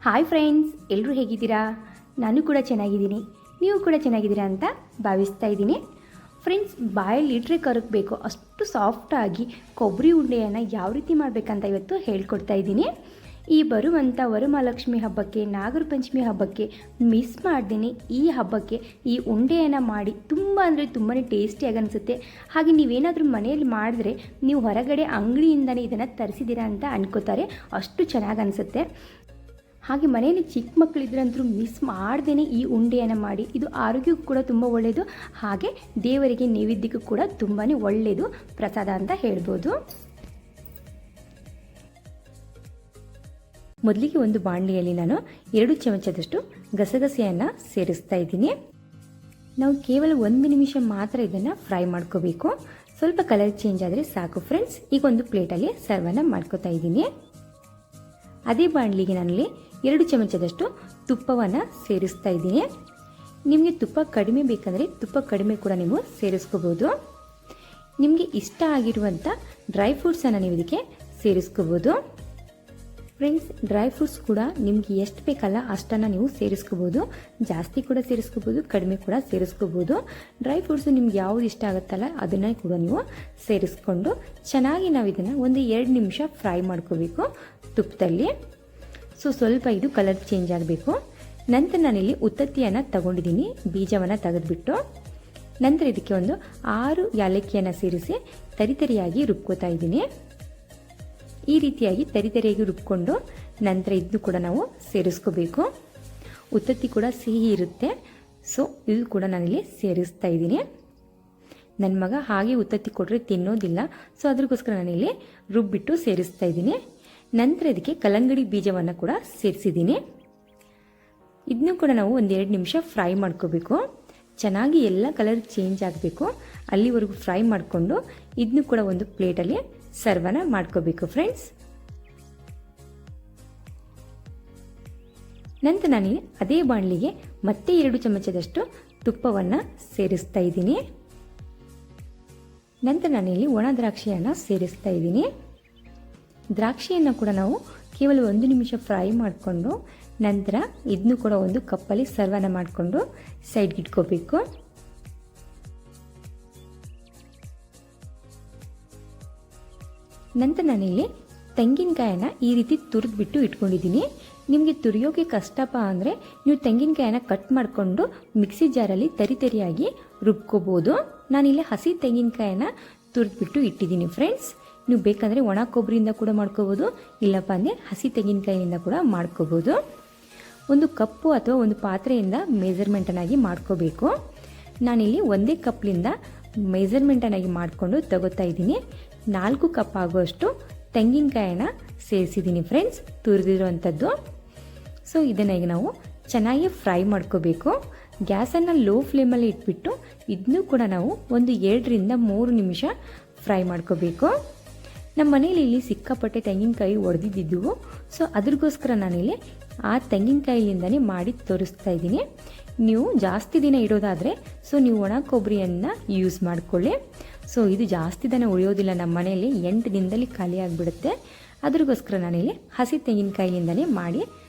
Hi friends, ಎಲ್ಲರೂ ಹೇಗಿದ್ದೀರಾ? ನಾನು ಕೂಡ ಚೆನ್ನಾಗಿದ್ದೀನಿ. ನೀವು ಕೂಡ ಚೆನ್ನಾಗಿದ್ದೀರಾ ಅಂತ ಭಾವಿಸ್ತಾ ಇದ್ದೀನಿ. ಫ್ರೆಂಡ್ಸ್, ಬಾಯಲ್ಲಿ ಇಟ್ಟರೆ ಕರಗಬೇಕು ಅಷ್ಟು ಸಾಫ್ಟಾಗಿ ಕೊಬ್ಬರಿ ಉಂಡೆಯನ್ನು ಯಾವ ರೀತಿ ಮಾಡಬೇಕಂತ ಇವತ್ತು ಹೇಳ್ಕೊಡ್ತಾ ಇದ್ದೀನಿ. ಈ ಬರುವಂಥ ವರಮಹಾಲಕ್ಷ್ಮಿ ಹಬ್ಬಕ್ಕೆ, ನಾಗರ ಪಂಚಮಿ ಹಬ್ಬಕ್ಕೆ ಮಿಸ್ ಮಾಡ್ತೀನಿ ಈ ಹಬ್ಬಕ್ಕೆ ಈ ಉಂಡೆಯನ್ನು ಮಾಡಿ ತುಂಬ ಅಂದರೆ ತುಂಬಾ ಟೇಸ್ಟಿಯಾಗಿ ಅನಿಸುತ್ತೆ. ಹಾಗೆ ನೀವೇನಾದರೂ ಮನೆಯಲ್ಲಿ ಮಾಡಿದ್ರೆ ನೀವು ಹೊರಗಡೆ ಅಂಗಡಿಯಿಂದನೇ ಇದನ್ನು ತರಿಸಿದ್ದೀರಾ ಅಂತ ಅನ್ಕೋತಾರೆ, ಅಷ್ಟು ಚೆನ್ನಾಗಿ ಅನಿಸುತ್ತೆ. ಹಾಗೆ ಮನೆಯಲ್ಲಿ ಚಿಕ್ಕ ಮಕ್ಕಳಿದ್ರಂತೂ ಮಿಸ್ ಮಾಡ್ದೇ ಈ ಉಂಡೆಯನ್ನು ಮಾಡಿ. ಇದು ಆರೋಗ್ಯಕ್ಕೂ ಕೂಡ ತುಂಬ ಒಳ್ಳೆಯದು, ಹಾಗೆ ದೇವರಿಗೆ ನೈವೇದ್ಯಕ್ಕೂ ಕೂಡ ತುಂಬಾ ಒಳ್ಳೆಯದು ಪ್ರಸಾದ ಅಂತ ಹೇಳ್ಬೋದು. ಮೊದಲಿಗೆ ಒಂದು ಬಾಣಲೆಯಲ್ಲಿ ನಾನು 2 ಚಮಚದಷ್ಟು ಗಸಗಸೆಯನ್ನು ಸೇರಿಸ್ತಾ ಇದ್ದೀನಿ. ನಾವು ಕೇವಲ 1 ನಿಮಿಷ ಮಾತ್ರ ಇದನ್ನು ಫ್ರೈ ಮಾಡ್ಕೋಬೇಕು. ಸ್ವಲ್ಪ ಕಲರ್ ಚೇಂಜ್ ಆದರೆ ಸಾಕು ಫ್ರೆಂಡ್ಸ್. ಈಗ ಒಂದು ಪ್ಲೇಟಲ್ಲಿ ಸರ್ವನ್ನು ಮಾಡ್ಕೋತಾ ಇದ್ದೀನಿ. ಅದೇ ಬಾಣಲಿಗೆ ನಾನಲ್ಲಿ 2 ಚಮಚದಷ್ಟು ತುಪ್ಪವನ್ನು ಸೇರಿಸ್ತಾ ಇದ್ದೀನಿ. ನಿಮಗೆ ತುಪ್ಪ ಕಡಿಮೆ ಬೇಕಂದರೆ ತುಪ್ಪ ಕಡಿಮೆ ಕೂಡ ನೀವು ಸೇರಿಸ್ಕೋಬೋದು. ನಿಮಗೆ ಇಷ್ಟ ಆಗಿರುವಂಥ ಡ್ರೈ ಫ್ರೂಟ್ಸನ್ನು ನೀವು ಇದಕ್ಕೆ ಸೇರಿಸ್ಕೋಬೋದು. ಫ್ರೆಂಡ್ಸ್, ಡ್ರೈ ಫ್ರೂಟ್ಸ್ ಕೂಡ ನಿಮಗೆ ಎಷ್ಟು ಬೇಕಲ್ಲ ಅಷ್ಟನ್ನು ನೀವು ಸೇರಿಸ್ಕೋಬೋದು. ಜಾಸ್ತಿ ಕೂಡ ಸೇರಿಸ್ಕೋಬೋದು, ಕಡಿಮೆ ಕೂಡ ಸೇರಿಸ್ಕೋಬೋದು. ಡ್ರೈ ಫ್ರೂಟ್ಸು ನಿಮ್ಗೆ ಯಾವುದು ಇಷ್ಟ ಆಗುತ್ತಲ್ಲ ಅದನ್ನು ಕೂಡ ನೀವು ಸೇರಿಸ್ಕೊಂಡು ಚೆನ್ನಾಗಿ ನಾವು ಇದನ್ನು ಒಂದು 2 ನಿಮಿಷ ಫ್ರೈ ಮಾಡ್ಕೋಬೇಕು ತುಪ್ಪದಲ್ಲಿ. ಸ್ವಲ್ಪ ಇದು ಕಲರ್ ಚೇಂಜ್ ಆಗಬೇಕು. ನಂತರ ನಾನಿಲ್ಲಿ ಉತ್ತತ್ತಿಯನ್ನು ತಗೊಂಡಿದ್ದೀನಿ, ಬೀಜವನ್ನು ತೆಗೆದುಬಿಟ್ಟು. ನಂತರ ಇದಕ್ಕೆ ಒಂದು 6 ಯಾಲಕ್ಕಿಯನ್ನು ಸೇರಿಸಿ ತರಿತರಿಯಾಗಿ ರುಬ್ಕೋತಾ ಇದ್ದೀನಿ. ಈ ರೀತಿಯಾಗಿ ತರಿತರಿಯಾಗಿ ರುಬ್ಕೊಂಡು ನಂತರ ಇದನ್ನು ಕೂಡ ನಾವು ಸೇರಿಸ್ಕೋಬೇಕು. ಉತ್ತತ್ತಿ ಕೂಡ ಸಿಹಿ ಇರುತ್ತೆ, ಇದು ಕೂಡ ನಾನಿಲ್ಲಿ ಸೇರಿಸ್ತಾ ಇದ್ದೀನಿ. ನನ್ನ ಮಗ ಹಾಗೆ ಉತ್ತತ್ತಿ ಕೊಟ್ಟರೆ ತಿನ್ನೋದಿಲ್ಲ, ಅದಕ್ಕೋಸ್ಕರ ನಾನಿಲ್ಲಿ ರುಬ್ಬಿಟ್ಟು ಸೇರಿಸ್ತಾ ಇದ್ದೀನಿ. ನಂತರ ಇದಕ್ಕೆ ಕಲ್ಲಂಗಡಿ ಬೀಜವನ್ನು ಕೂಡ ಸೇರಿಸಿದ್ದೀನಿ. ಇದನ್ನು ಕೂಡ ನಾವು ಒಂದು 2 ನಿಮಿಷ ಫ್ರೈ ಮಾಡ್ಕೋಬೇಕು. ಚೆನ್ನಾಗಿ ಎಲ್ಲ ಕಲರ್ ಚೇಂಜ್ ಆಗಬೇಕು, ಅಲ್ಲಿವರೆಗೂ ಫ್ರೈ ಮಾಡಿಕೊಂಡು ಇದನ್ನು ಕೂಡ ಒಂದು ಪ್ಲೇಟಲ್ಲಿ ಸರ್ವನ್ನ ಮಾಡ್ಕೋಬೇಕು ಫ್ರೆಂಡ್ಸ್. ನಂತರ ನಾನು ಅದೇ ಬಾಣಲಿಗೆ ಮತ್ತೆ 2 ಚಮಚದಷ್ಟು ತುಪ್ಪವನ್ನು ಸೇರಿಸ್ತಾ ಇದ್ದೀನಿ. ನಂತರ ನಾನಿಲ್ಲಿ ಒಣ ದ್ರಾಕ್ಷಿಯನ್ನು ಸೇರಿಸ್ತಾ ಇದ್ದೀನಿ. ದ್ರಾಕ್ಷಿಯನ್ನು ಕೂಡ ನಾವು ಕೇವಲ 1 ನಿಮಿಷ ಫ್ರೈ ಮಾಡಿಕೊಂಡು ನಂತರ ಇದನ್ನು ಕೂಡ ಒಂದು ಕಪ್ಪಲ್ಲಿ ಸರ್ವನ್ನ ಮಾಡಿಕೊಂಡು ಸೈಡ್ಗೆ ಇಟ್ಕೋಬೇಕು. ನಂತರ ನಾನಿಲ್ಲಿ ತೆಂಗಿನಕಾಯನ್ನು ಈ ರೀತಿ ತುರಿದ್ಬಿಟ್ಟು ಇಟ್ಕೊಂಡಿದ್ದೀನಿ. ನಿಮಗೆ ತುರಿಯೋಕೆ ಕಷ್ಟಪ್ಪ ಅಂದರೆ ನೀವು ತೆಂಗಿನಕಾಯನ್ನು ಕಟ್ ಮಾಡಿಕೊಂಡು ಮಿಕ್ಸಿ ಜಾರಲ್ಲಿ ತರಿಯಾಗಿ ರುಬ್ಕೋಬೋದು. ನಾನಿಲ್ಲಿ ಹಸಿ ತೆಂಗಿನಕಾಯನ್ನು ತುರಿದ್ಬಿಟ್ಟು ಇಟ್ಟಿದ್ದೀನಿ ಫ್ರೆಂಡ್ಸ್. ನೀವು ಬೇಕಂದರೆ ಒಣ ಕೊಬ್ಬರಿಯಿಂದ ಕೂಡ ಮಾಡ್ಕೋಬೋದು, ಇಲ್ಲಪ್ಪ ಅಂದರೆ ಹಸಿ ತೆಂಗಿನಕಾಯಿಯಿಂದ ಕೂಡ ಮಾಡ್ಕೋಬೋದು. ಒಂದು ಕಪ್ಪು ಅಥವಾ ಒಂದು ಪಾತ್ರೆಯಿಂದ ಮೆಜರ್ಮೆಂಟನ್ನಾಗಿ ಮಾಡ್ಕೋಬೇಕು. ನಾನಿಲ್ಲಿ ಒಂದೇ ಕಪ್ಲಿಂದ ಮೆಜರ್ಮೆಂಟನ್ನಾಗಿ ಮಾಡಿಕೊಂಡು ತಗೋತಾ ಇದ್ದೀನಿ. 4 ಕಪ್ ಆಗುವಷ್ಟು ತೆಂಗಿನಕಾಯನ್ನು ಸೇರಿಸಿದ್ದೀನಿ ಫ್ರೆಂಡ್ಸ್, ತುರಿದಿರುವಂಥದ್ದು. ಇದನ್ನು ಈಗ ನಾವು ಚೆನ್ನಾಗಿ ಫ್ರೈ ಮಾಡ್ಕೋಬೇಕು. ಗ್ಯಾಸನ್ನು ಲೋ ಫ್ಲೇಮಲ್ಲಿ ಇಟ್ಬಿಟ್ಟು ಇದನ್ನು ಕೂಡ ನಾವು ಒಂದು 2 ರಿಂದ 3 ನಿಮಿಷ ಫ್ರೈ ಮಾಡ್ಕೋಬೇಕು. ನಮ್ಮ ಮನೇಲಿ ಇಲ್ಲಿ ಸಿಕ್ಕಾಪಟ್ಟೆ ತೆಂಗಿನಕಾಯಿ ಒಡೆದಿದ್ದವು, ಅದ್ರಗೋಸ್ಕರ ನಾನಿಲ್ಲಿ ಆ ತೆಂಗಿನಕಾಯಿಯಿಂದನೇ ಮಾಡಿ ತೋರಿಸ್ತಾ ಇದ್ದೀನಿ. ನೀವು ಜಾಸ್ತಿ ದಿನ ಇಡೋದಾದರೆ ನೀವು ಒಣ ಕೊಬ್ಬರಿಯನ್ನು ಯೂಸ್ ಮಾಡಿಕೊಳ್ಳಿ. ಇದು ಜಾಸ್ತಿ ದಿನ ಉಳಿಯೋದಿಲ್ಲ, ನಮ್ಮ ಮನೆಯಲ್ಲಿ 8 ದಿನದಲ್ಲಿ ಖಾಲಿ ಆಗಿಬಿಡುತ್ತೆ. ಅದ್ರಗೋಸ್ಕರ ನಾನಿಲ್ಲಿ ಹಸಿ ತೆಂಗಿನಕಾಯಿಯಿಂದನೇ ಮಾಡಿ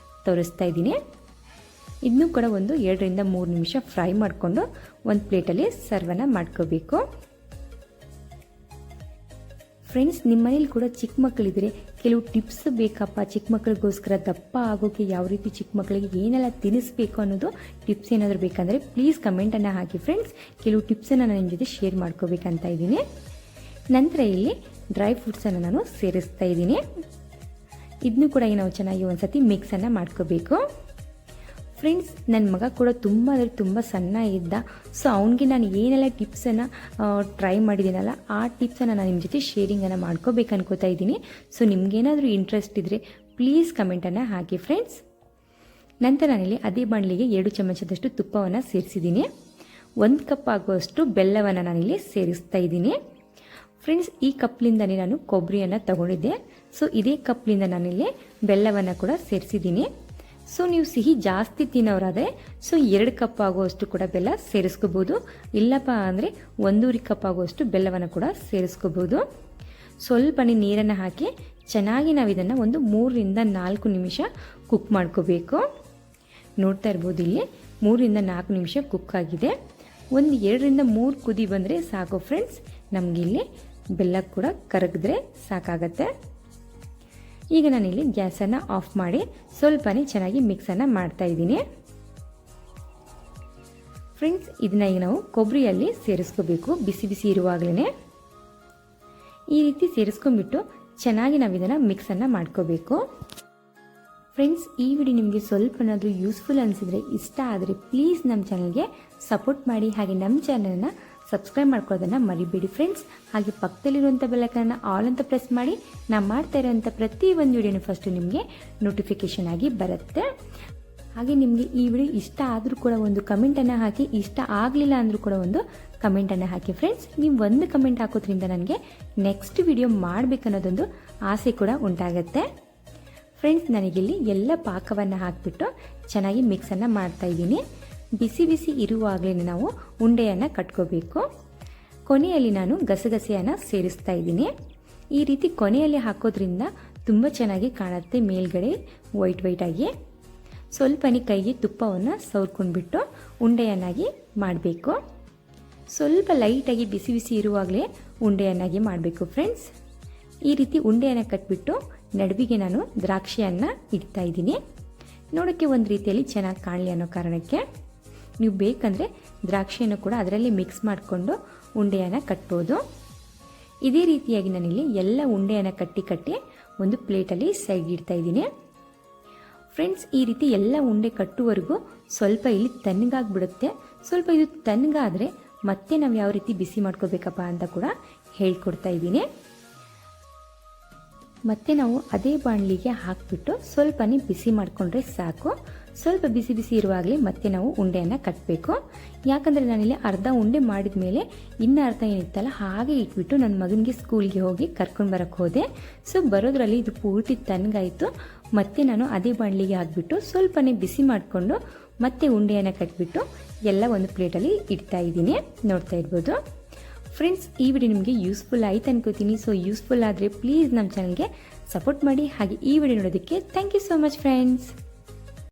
ತೋರಿಸ್ತಾ ಇದ್ದೀನಿ. ಇದನ್ನು ಕೂಡ ಒಂದು 2 ರಿಂದ 3 ನಿಮಿಷ ಫ್ರೈ ಮಾಡಿಕೊಂಡು ಒಂದು ಪ್ಲೇಟಲ್ಲಿ ಸರ್ವನ್ನ ಮಾಡ್ಕೋಬೇಕು. ಫ್ರೆಂಡ್ಸ್, ನಿಮ್ಮ ಮನೇಲಿ ಕೂಡ ಚಿಕ್ಕ ಮಕ್ಕಳಿದ್ರೆ ಕೆಲವು ಟಿಪ್ಸ್ ಬೇಕಪ್ಪ, ಚಿಕ್ಕ ಮಕ್ಕಳಿಗೋಸ್ಕರ ದಪ್ಪ ಆಗೋಕ್ಕೆ ಯಾವ ರೀತಿ ಚಿಕ್ಕ ಮಕ್ಕಳಿಗೆ ಏನೆಲ್ಲ ತಿನ್ನಿಸ್ಬೇಕು ಅನ್ನೋದು ಟಿಪ್ಸ್ ಏನಾದರೂ ಬೇಕಂದರೆ ಪ್ಲೀಸ್ ಕಮೆಂಟನ್ನು ಹಾಕಿ ಫ್ರೆಂಡ್ಸ್. ಕೆಲವು ಟಿಪ್ಸನ್ನು ನಾನು ನಿಮ್ಮ ಜೊತೆ ಶೇರ್ ಮಾಡ್ಕೋಬೇಕಂತ ಇದ್ದೀನಿ. ನಂತರ ಇಲ್ಲಿ ಡ್ರೈ ಫ್ರೂಟ್ಸನ್ನು ನಾನು ಸೇರಿಸ್ತಾ ಇದ್ದೀನಿ. ಇದನ್ನು ಕೂಡ ನಾವು ಚೆನ್ನಾಗಿ ಒಂದು ಸತಿ ಮಿಕ್ಸನ್ನು ಮಾಡ್ಕೋಬೇಕು. ಫ್ರೆಂಡ್ಸ್, ನನ್ನ ಮಗ ಕೂಡ ತುಂಬ ಅಂದರೆ ತುಂಬ ಸಣ್ಣ ಇದ್ದ, ಅವನಿಗೆ ನಾನು ಏನೆಲ್ಲ ಟಿಪ್ಸನ್ನು ಟ್ರೈ ಮಾಡಿದ್ದೀನಲ್ಲ ಆ ಟಿಪ್ಸನ್ನು ನಾನು ನಿಮ್ಮ ಜೊತೆ ಶೇರಿಂಗನ್ನು ಮಾಡ್ಕೋಬೇಕು ಅನ್ಕೋತಾ ಇದ್ದೀನಿ. ನಿಮಗೇನಾದರೂ ಇಂಟ್ರೆಸ್ಟ್ ಇದ್ದರೆ ಪ್ಲೀಸ್ ಕಮೆಂಟನ್ನು ಹಾಕಿ ಫ್ರೆಂಡ್ಸ್. ನಂತರ ನಾನಿಲ್ಲಿ ಅದೇ ಬಾಣಲಿಗೆ 2 ಚಮಚದಷ್ಟು ತುಪ್ಪವನ್ನು ಸೇರಿಸಿದ್ದೀನಿ. 1 ಕಪ್ ಆಗುವಷ್ಟು ಬೆಲ್ಲವನ್ನು ನಾನಿಲ್ಲಿ ಸೇರಿಸ್ತಾ ಇದ್ದೀನಿ. ಫ್ರೆಂಡ್ಸ್, ಈ ಕಪ್ಲಿಂದನೇ ನಾನು ಕೊಬ್ಬರಿಯನ್ನು ತಗೊಂಡಿದ್ದೆ, ಇದೇ ಕಪ್ಲಿಂದ ನಾನಿಲ್ಲಿ ಬೆಲ್ಲವನ್ನು ಕೂಡ ಸೇರಿಸಿದ್ದೀನಿ. ನೀವು ಸಿಹಿ ಜಾಸ್ತಿ ತಿನ್ನೋರಾದರೆ 2 ಕಪ್ ಆಗುವಷ್ಟು ಕೂಡ ಬೆಲ್ಲ ಸೇರಿಸ್ಕೋಬೋದು, ಇಲ್ಲಪ್ಪ ಅಂದರೆ 1.5 ಕಪ್ ಆಗುವಷ್ಟು ಬೆಲ್ಲವನ್ನು ಕೂಡ ಸೇರಿಸ್ಕೋಬೋದು. ಸ್ವಲ್ಪ ನೀರನ್ನು ಹಾಕಿ ಚೆನ್ನಾಗಿ ನಾವು ಇದನ್ನು ಒಂದು 3ರಿಂದ 4 ನಿಮಿಷ ಕುಕ್ ಮಾಡ್ಕೋಬೇಕು. ನೋಡ್ತಾ ಇರ್ಬೋದು ಇಲ್ಲಿ 3ರಿಂದ 4 ನಿಮಿಷ ಕುಕ್ ಆಗಿದೆ. ಒಂದು 2ರಿಂದ 3 ಕುದಿ ಬಂದರೆ ಸಾಕು ಫ್ರೆಂಡ್ಸ್. ನಮಗಿಲ್ಲಿ ಬೆಲ್ಲ ಕೂಡ ಕರಗಿದ್ರೆ ಸಾಕಾಗತ್ತೆ. ಈಗ ನಾನಿಲ್ಲಿ ಗ್ಯಾಸನ್ನು ಆಫ್ ಮಾಡಿ ಸ್ವಲ್ಪನೇ ಚೆನ್ನಾಗಿ ಮಿಕ್ಸನ್ನು ಮಾಡ್ತಾ ಇದ್ದೀನಿ ಫ್ರೆಂಡ್ಸ್. ಇದನ್ನ ಈಗ ನಾವು ಕೊಬ್ಬರಿಯಲ್ಲಿ ಸೇರಿಸ್ಕೋಬೇಕು ಬಿಸಿ ಬಿಸಿ ಇರುವಾಗಲೇ. ಈ ರೀತಿ ಸೇರಿಸ್ಕೊಂಡ್ಬಿಟ್ಟು ಚೆನ್ನಾಗಿ ನಾವು ಇದನ್ನು ಮಿಕ್ಸನ್ನು ಮಾಡ್ಕೋಬೇಕು ಫ್ರೆಂಡ್ಸ್. ಈ ವಿಡಿಯೋ ನಿಮಗೆ ಸ್ವಲ್ಪನಾದರೂ ಯೂಸ್ಫುಲ್ ಅನಿಸಿದರೆ, ಇಷ್ಟ ಆದರೆ ಪ್ಲೀಸ್ ನಮ್ಮ ಚಾನಲ್ಗೆ ಸಪೋರ್ಟ್ ಮಾಡಿ. ಹಾಗೆ ನಮ್ಮ ಚಾನಲನ್ನು ಸಬ್ಸ್ಕ್ರೈಬ್ ಮಾಡ್ಕೊಳ್ಳೋದನ್ನು ಮರಿಬೇಡಿ ಫ್ರೆಂಡ್ಸ್. ಹಾಗೆ ಪಕ್ಕದಲ್ಲಿರುವಂಥ ಬೆಲ್ಲೈಕನ್ನ ಆಲ್ ಅಂತ ಪ್ರೆಸ್ ಮಾಡಿ. ನಾನು ಮಾಡ್ತಾ ಇರೋಂಥ ಪ್ರತಿ ಒಂದು ವಿಡಿಯೋನು ಫಸ್ಟು ನಿಮಗೆ ನೋಟಿಫಿಕೇಷನ್ ಆಗಿ ಬರುತ್ತೆ. ಹಾಗೆ ನಿಮಗೆ ಈ ವಿಡಿಯೋ ಇಷ್ಟ ಆದರೂ ಕೂಡ ಒಂದು ಕಮೆಂಟನ್ನು ಹಾಕಿ, ಇಷ್ಟ ಆಗಲಿಲ್ಲ ಅಂದರೂ ಕೂಡ ಒಂದು ಕಮೆಂಟನ್ನು ಹಾಕಿ ಫ್ರೆಂಡ್ಸ್. ನೀವು ಒಂದು ಕಮೆಂಟ್ ಹಾಕೋದ್ರಿಂದ ನನಗೆ ನೆಕ್ಸ್ಟ್ ವಿಡಿಯೋ ಮಾಡಬೇಕನ್ನೋದೊಂದು ಆಸೆ ಕೂಡ ಉಂಟಾಗುತ್ತೆ ಫ್ರೆಂಡ್ಸ್. ನನಗಿಲ್ಲಿ ಎಲ್ಲ ಪಾಕವನ್ನು ಹಾಕಿಬಿಟ್ಟು ಚೆನ್ನಾಗಿ ಮಿಕ್ಸನ್ನು ಮಾಡ್ತಾ ಇದ್ದೀನಿ. ಬಿಸಿ ಬಿಸಿ ಇರುವಾಗಲೇ ನಾವು ಉಂಡೆಯನ್ನು ಕಟ್ಕೋಬೇಕು. ಕೊನೆಯಲ್ಲಿ ನಾನು ಗಸಗಸೆಯನ್ನು ಸೇರಿಸ್ತಾ ಇದ್ದೀನಿ. ಈ ರೀತಿ ಕೊನೆಯಲ್ಲಿ ಹಾಕೋದ್ರಿಂದ ತುಂಬ ಚೆನ್ನಾಗಿ ಕಾಣುತ್ತೆ, ಮೇಲ್ಗಡೆ ವೈಟ್ ಆಗಿ. ಸ್ವಲ್ಪನೇ ಕೈಗೆ ತುಪ್ಪವನ್ನು ಸವರ್ಕೊಂಡ್ಬಿಟ್ಟು ಉಂಡೆಯನ್ನಾಗಿ ಮಾಡಬೇಕು. ಸ್ವಲ್ಪ ಲೈಟಾಗಿ ಬಿಸಿ ಬಿಸಿ ಇರುವಾಗಲೇ ಉಂಡೆಯನ್ನಾಗಿ ಮಾಡಬೇಕು ಫ್ರೆಂಡ್ಸ್. ಈ ರೀತಿ ಉಂಡೆಯನ್ನು ಕಟ್ಬಿಟ್ಟು ನಡುವಿಗೆ ನಾನು ದ್ರಾಕ್ಷಿಯನ್ನು ಇಡ್ತಾ ಇದ್ದೀನಿ. ನೋಡೋಕ್ಕೆ ಒಂದು ರೀತಿಯಲ್ಲಿ ಚೆನ್ನಾಗಿ ಕಾಣಲಿ ಅನ್ನೋ ಕಾರಣಕ್ಕೆ. ನೀವು ಬೇಕಂದರೆ ದ್ರಾಕ್ಷಿಯನ್ನು ಕೂಡ ಅದರಲ್ಲಿ ಮಿಕ್ಸ್ ಮಾಡಿಕೊಂಡು ಉಂಡೆಯನ್ನು ಕಟ್ಬೋದು. ಇದೇ ರೀತಿಯಾಗಿ ನಾನಿಲ್ಲಿ ಎಲ್ಲ ಉಂಡೆಯನ್ನು ಕಟ್ಟಿ ಒಂದು ಪ್ಲೇಟಲ್ಲಿ ಸೈಡ್ ಇಡ್ತಾ ಇದ್ದೀನಿ ಫ್ರೆಂಡ್ಸ್. ಈ ರೀತಿ ಎಲ್ಲ ಉಂಡೆ ಕಟ್ಟುವರೆಗೂ ಸ್ವಲ್ಪ ಇಲ್ಲಿ ತಣ್ಣಗಾಗ್ಬಿಡುತ್ತೆ. ಸ್ವಲ್ಪ ಇದು ತಣ್ಣಗಾದರೆ ಮತ್ತೆ ನಾವು ಯಾವ ರೀತಿ ಬಿಸಿ ಮಾಡ್ಕೋಬೇಕಪ್ಪ ಅಂತ ಕೂಡ ಹೇಳ್ಕೊಡ್ತಾ ಇದ್ದೀನಿ. ಮತ್ತೆ ನಾವು ಅದೇ ಬಾಣಲಿಗೆ ಹಾಕಿಬಿಟ್ಟು ಸ್ವಲ್ಪನೇ ಬಿಸಿ ಮಾಡಿಕೊಂಡ್ರೆ ಸಾಕು. ಸ್ವಲ್ಪ ಬಿಸಿ ಬಿಸಿ ಇರುವಾಗಲೇ ಮತ್ತೆ ನಾವು ಉಂಡೆಯನ್ನು ಕಟ್ಟಬೇಕು. ಯಾಕಂದರೆ ನಾನಿಲ್ಲಿ ಅರ್ಧ ಉಂಡೆ ಮಾಡಿದ ಮೇಲೆ ಇನ್ನು ಅರ್ಧ ಏನಿತ್ತಲ್ಲ ಹಾಗೆ ಇಟ್ಬಿಟ್ಟು ನನ್ನ ಮಗನಿಗೆ ಸ್ಕೂಲ್ಗೆ ಹೋಗಿ ಕರ್ಕೊಂಡು ಬರೋಕ್ಕೆ ಹೋದೆ. ಸೊ ಬರೋದ್ರಲ್ಲಿ ಇದು ಪೂರ್ತಿ ತಣ್ಣಗಾಯಿತು. ಮತ್ತೆ ನಾನು ಅದೇ ಬಾಣಲಿಗೆ ಹಾಕಿಬಿಟ್ಟು ಸ್ವಲ್ಪನೇ ಬಿಸಿ ಮಾಡಿಕೊಂಡು ಮತ್ತೆ ಉಂಡೆಯನ್ನು ಕಟ್ಬಿಟ್ಟು ಎಲ್ಲ ಒಂದು ಪ್ಲೇಟಲ್ಲಿ ಇಡ್ತಾ ಇದ್ದೀನಿ. ನೋಡ್ತಾ ಇರ್ಬೋದು ಫ್ರೆಂಡ್ಸ್. ಈ ವಿಡಿಯೋ ನಿಮಗೆ ಯೂಸ್ಫುಲ್ ಆಯ್ತು ಅನ್ಕೋತೀನಿ. ಸೊ ಯೂಸ್ಫುಲ್ ಆದರೆ ಪ್ಲೀಸ್ ನಮ್ಮ ಚಾನಲ್ಗೆ ಸಪೋರ್ಟ್ ಮಾಡಿ. ಹಾಗೆ ಈ ವಿಡಿಯೋ ನೋಡೋದಕ್ಕೆ thank you so much friends.